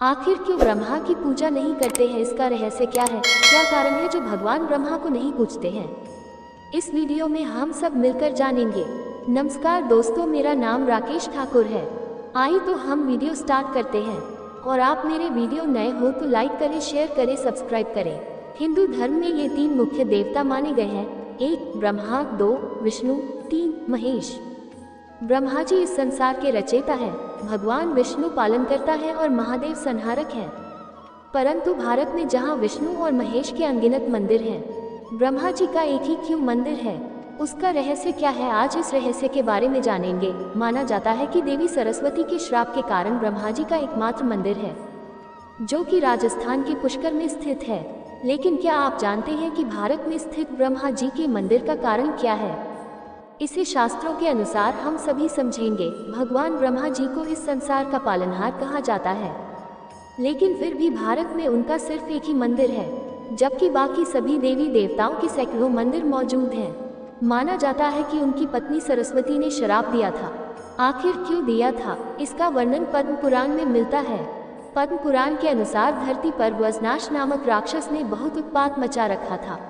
आखिर क्यों ब्रह्मा की पूजा नहीं करते हैं? इसका रहस्य क्या है? क्या कारण है जो भगवान ब्रह्मा को नहीं पूजते हैं? इस वीडियो में हम सब मिलकर जानेंगे। नमस्कार दोस्तों, मेरा नाम राकेश ठाकुर है। आइए तो हम वीडियो स्टार्ट करते हैं। और आप मेरे वीडियो नए हो तो लाइक करें, शेयर करें, सब्सक्राइब करें। हिंदू धर्म में ये 3 मुख्य देवता माने गए हैं। 1 ब्रह्मा, 2 विष्णु, 3 महेश। ब्रह्मा जी इस संसार के रचयिता हैं, भगवान विष्णु पालनकर्ता है और महादेव संहारक हैं। परंतु भारत में जहाँ विष्णु और महेश के अनगिनत मंदिर हैं, ब्रह्मा जी का एक ही क्यों मंदिर है? उसका रहस्य क्या है? आज इस रहस्य के बारे में जानेंगे। माना जाता है कि देवी सरस्वती के श्राप के कारण ब्रह्मा जी का एकमात्र मंदिर है, जो कि राजस्थान के पुष्कर में स्थित है। लेकिन क्या आप जानते हैं कि भारत में स्थित ब्रह्मा जी के मंदिर का कारण क्या है? इसे शास्त्रों के अनुसार हम सभी समझेंगे। भगवान ब्रह्मा जी को इस संसार का पालनहार कहा जाता है, लेकिन फिर भी भारत में उनका सिर्फ एक ही मंदिर है, जबकि बाकी सभी देवी देवताओं के सैकड़ों मंदिर मौजूद हैं। माना जाता है कि उनकी पत्नी सरस्वती ने श्राप दिया था। आखिर क्यों दिया था, इसका वर्णन पद्म पुराण में मिलता है। पद्म पुराण के अनुसार धरती पर वज्रनाश नामक राक्षस ने बहुत उत्पात मचा रखा था।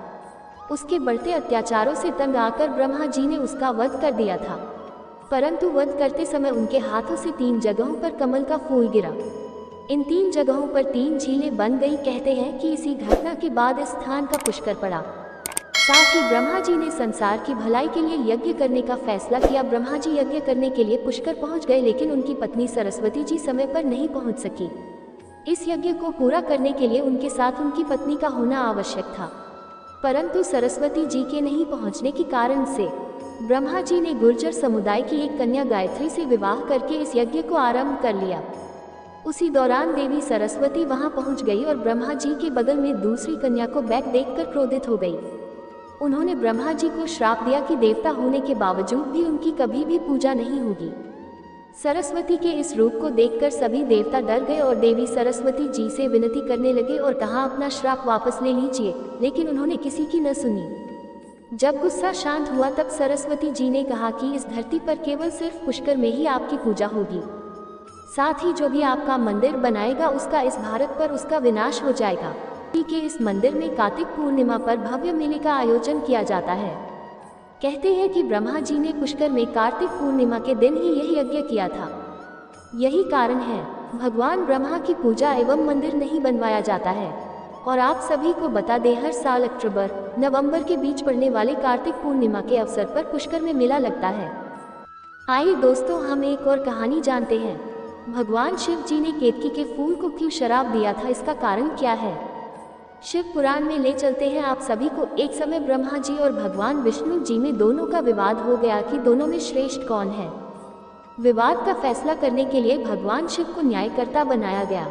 उसके बढ़ते अत्याचारों से तंग आकर ब्रह्मा जी ने उसका वध कर दिया था। परंतु वध करते समय उनके हाथों से 3 जगहों पर कमल का फूल गिरा। इन 3 जगहों पर 3 झीलें बन गई। कहते हैं कि इसी घटना के बाद इस स्थान का पुष्कर पड़ा। साथ ही ब्रह्मा जी ने संसार की भलाई के लिए यज्ञ करने का फैसला किया। ब्रह्मा जी यज्ञ करने के लिए पुष्कर पहुंच गए, लेकिन उनकी पत्नी सरस्वती जी समय पर नहीं पहुंच सकी। इस यज्ञ को पूरा करने के लिए उनके साथ उनकी पत्नी का होना आवश्यक था, परंतु सरस्वती जी के नहीं पहुंचने के कारण से ब्रह्मा जी ने गुर्जर समुदाय की एक कन्या गायत्री से विवाह करके इस यज्ञ को आरंभ कर लिया। उसी दौरान देवी सरस्वती वहां पहुंच गई और ब्रह्मा जी के बगल में दूसरी कन्या को बैठ देखकर क्रोधित हो गई। उन्होंने ब्रह्मा जी को श्राप दिया कि देवता होने के बावजूद भी उनकी कभी भी पूजा नहीं होगी। सरस्वती के इस रूप को देखकर सभी देवता डर गए और देवी सरस्वती जी से विनती करने लगे और कहा, अपना श्राप वापस ले लीजिए। लेकिन उन्होंने किसी की न सुनी। जब गुस्सा शांत हुआ तब सरस्वती जी ने कहा कि इस धरती पर केवल सिर्फ पुष्कर में ही आपकी पूजा होगी। साथ ही जो भी आपका मंदिर बनाएगा उसका इस भारत पर उसका विनाश हो जाएगा। के इस मंदिर में कार्तिक पूर्णिमा पर भव्य मेले का आयोजन किया जाता है। कहते हैं कि ब्रह्मा जी ने पुष्कर में कार्तिक पूर्णिमा के दिन ही यह यज्ञ किया था। यही कारण है भगवान ब्रह्मा की पूजा एवं मंदिर नहीं बनवाया जाता है। और आप सभी को बता दें, हर साल अक्टूबर नवंबर के बीच पड़ने वाले कार्तिक पूर्णिमा के अवसर पर पुष्कर में मेला लगता है। आइए दोस्तों, हम एक और कहानी जानते हैं। भगवान शिव जी ने केतकी के फूल को क्यों श्राप दिया था, इसका कारण क्या है? शिव पुराण में ले चलते हैं आप सभी को। एक समय ब्रह्मा जी और भगवान विष्णु जी में दोनों का विवाद हो गया कि दोनों में श्रेष्ठ कौन है। विवाद का फैसला करने के लिए भगवान शिव को न्यायकर्ता बनाया गया।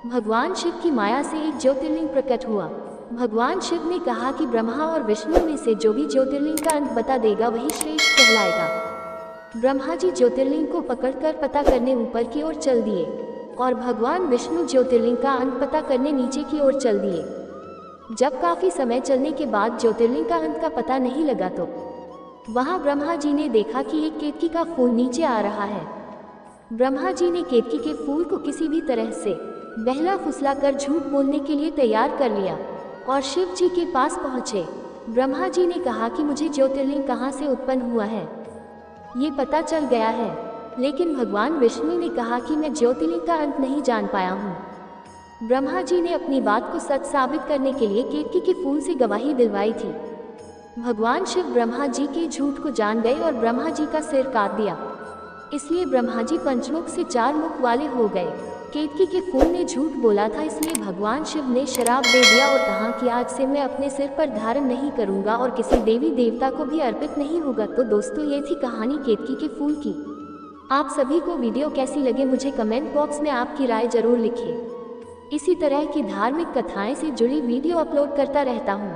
भगवान शिव की माया से एक ज्योतिर्लिंग प्रकट हुआ। भगवान शिव ने कहा कि ब्रह्मा और विष्णु में से जो भी ज्योतिर्लिंग का अंत बता देगा वही श्रेष्ठ कहलाएगा। ब्रह्मा जी ज्योतिर्लिंग को पकड़कर पता करने ऊपर की ओर चल दिए और भगवान विष्णु ज्योतिर्लिंग का अंत पता करने नीचे की ओर चल दिए। जब काफी समय चलने के बाद ज्योतिर्लिंग का अंत का पता नहीं लगा तो वहां ब्रह्मा जी ने देखा कि एक केतकी का फूल नीचे आ रहा है। ब्रह्मा जी ने केतकी के फूल को किसी भी तरह से बहला फुसला कर झूठ बोलने के लिए तैयार कर लिया और शिव जी के पास पहुंचे। ब्रह्मा जी ने कहा कि मुझे ज्योतिर्लिंग कहाँ से उत्पन्न हुआ है ये पता चल गया है, लेकिन भगवान विष्णु ने कहा कि मैं ज्योतिर्लिंग का अंत नहीं जान पाया हूँ। ब्रह्मा जी ने अपनी बात को सच साबित करने के लिए केतकी के फूल से गवाही दिलवाई थी। भगवान शिव ब्रह्मा जी के झूठ को जान गए और ब्रह्मा जी का सिर काट दिया। इसलिए ब्रह्मा जी पंचमुख से 4 मुख वाले हो गए। केतकी के फूल ने झूठ बोला था, इसलिए भगवान शिव ने श्राप दे दिया और कहा कि आज से मैं अपने सिर पर धारण नहीं करूंगा और किसी देवी देवता को भी अर्पित नहीं होगा। तो दोस्तों, ये थी कहानी केतकी के फूल की। आप सभी को वीडियो कैसी लगे मुझे कमेंट बॉक्स में आपकी राय जरूर लिखिए। इसी तरह की धार्मिक कथाएं से जुड़ी वीडियो अपलोड करता रहता हूँ।